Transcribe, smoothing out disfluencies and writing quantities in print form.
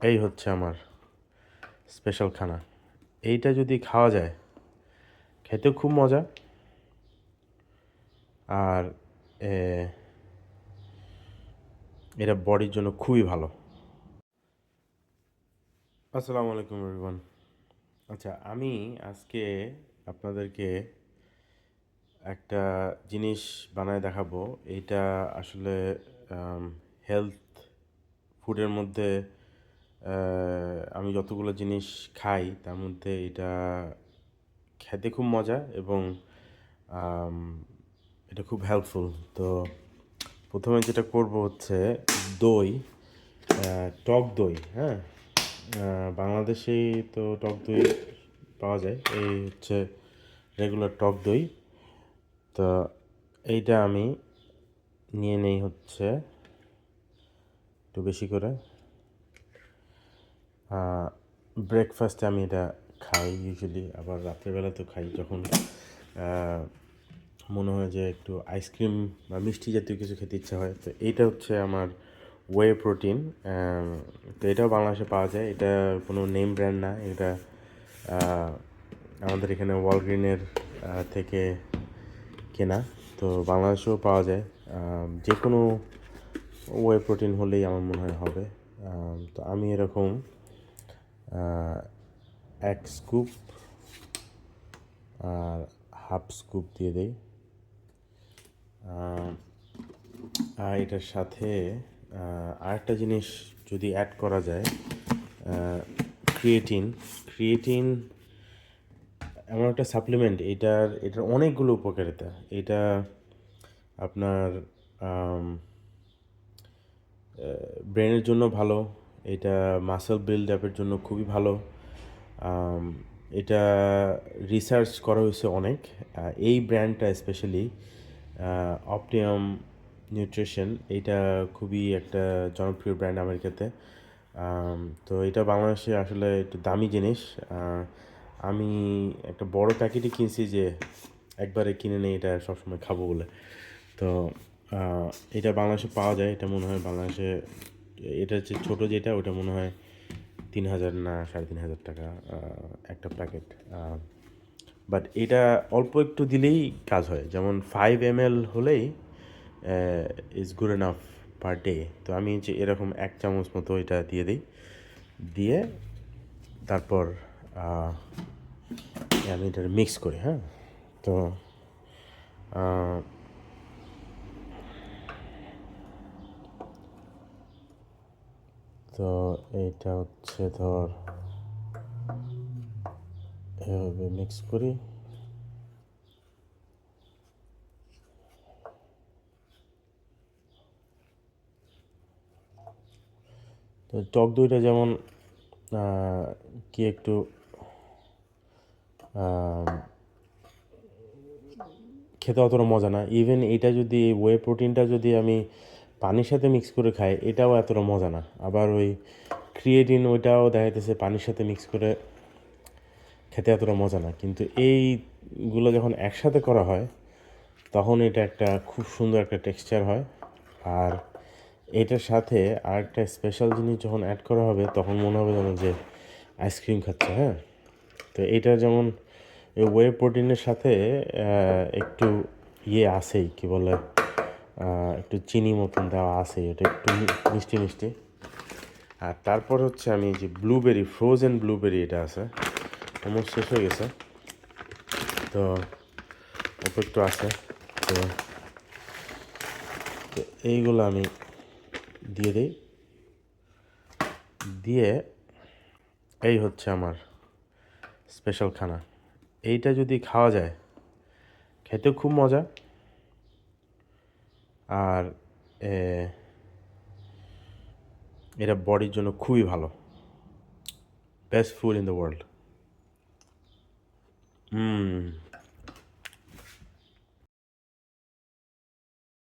এই হচ্ছে আমার স্পেশাল খানা। এইটা যদি খাওয়া যায় খেতেও খুব মজা, আর এ, এটা বডির জন্য খুবই ভালো। আসসালামু আলাইকুম এভরিওয়ান। আচ্ছা, আমি আজকে আপনাদেরকে একটা জিনিস বানায় দেখাবো। এইটা আসলে হেলথ ফুডের মধ্যে আমি যতগুলো জিনিস খাই তার মধ্যে এটা খেতে খুব মজা এবং আম, এটা খুব হেল্পফুল। তো প্রথমে যেটা করব হচ্ছে দই, টক দই। হ্যাঁ, বাংলাদেশেই তো টক দই পাওয়া যায়। এই হচ্ছে রেগুলার টক দই। তো এইটা আমি নিয়ে নেই হচ্ছে একটু বেশি করে। ব্রেকফাস্টে আমি এটা খাই ইউজুয়ালি, আবার রাত্রেবেলা তো খাই যখন মনে হয় যে একটু আইসক্রিম বা মিষ্টি জাতীয় কিছু খেতে ইচ্ছা হয়। তো এইটা হচ্ছে আমার ওয়ে প্রোটিন। তো এটাও বাংলাদেশে পাওয়া যায়। এটা কোনো নেম ব্র্যান্ড না, এটা আমাদের এখানে ওয়ালগ্রিনের থেকে কেনা। তো বাংলাদেশেও পাওয়া যায়। যে কোনো ওয়ে প্রোটিন হলেই আমার মনে হয় হবে। তো আমি এরকম এক স্কুপ আর হাফ স্কুপ দিয়ে দিই। আর এটার সাথে আরেকটা জিনিস যদি অ্যাড করা যায়, ক্রিয়েটিন। ক্রিয়েটিন এমন একটা সাপ্লিমেন্ট, এটার অনেকগুলো উপকারিতা। এটা আপনার ব্রেনের জন্য ভালো, এটা মাসল বিল্ড আপের জন্য খুবই ভালো। এটা রিসার্চ করা হয়েছে অনেক। এই ব্র্যান্ডটা স্পেশালি অপটিমাম নিউট্রিশন, এইটা খুবই একটা জনপ্রিয় ব্র্যান্ড আমেরিকাতে। তো এটা বাংলাদেশে আসলে একটু দামি জিনিস। আমি একটা বড় প্যাকেটই কিনছি যে একবারে কিনে নেই এটা সবসময় খাবো বলে। তো এটা বাংলাদেশে পাওয়া যায়। এটা মনে হয় বাংলাদেশে, এটা হচ্ছে ছোটো যেটা, ওটা মনে হয় 3,000 না 3,500 টাকা একটা প্যাকেট। বাট এটা অল্প একটু দিলেই কাজ হয়, যেমন 5 ml হলেই is good enough per day. তো আমি যে এরকম 1 চামচ মতো এটা দিয়ে দিই, দিয়ে তারপর আমি এটা মিক্স করি। হ্যাঁ, তো তো এইটা হচ্ছে ধর এভাবে মিক্স করি। তো টক দইটা যেমন কি একটু খেতে অতটা মজা না। ইভেন এটা যদি ওয়ে প্রোটিনটা যদি আমি পানির সাথে মিক্স করে খাই, এটাও এতটা মজা না। আবার ওই ক্রিয়েটিন ওইটাও দেখা যাচ্ছে পানির সাথে মিক্স করে খেতে এতটা মজা না। কিন্তু এইগুলো যখন একসাথে করা হয় তখন এটা একটা খুব সুন্দর একটা টেক্সচার হয়। আর এটার সাথে আরেকটা স্পেশাল জিনিস যখন অ্যাড করা হবে তখন মনে হবে যেন যে আইসক্রিম খাচ্ছে। হ্যাঁ, তো এটা যেমন ওয়ে প্রোটিনের সাথে একটু আছেই, কি বলে, একটু চিনি মতন দেওয়া আছে, এটা একটু মিষ্টি মিষ্টি। আর তারপর হচ্ছে আমি যে ব্লুবেরি, ফ্রোজেন ব্লুবেরি এটা আছে, অলমোস্ট শেষ হয়ে গেছে। তো অল্প একটু আছে। তো তো এইগুলো আমি দিয়ে দিই, দিয়ে এই হচ্ছে আমার স্পেশাল খানা। এইটা যদি খাওয়া যায় খেতেও খুব মজা, আর এটা বডির জন্য খুবই ভালো। Best food in the world.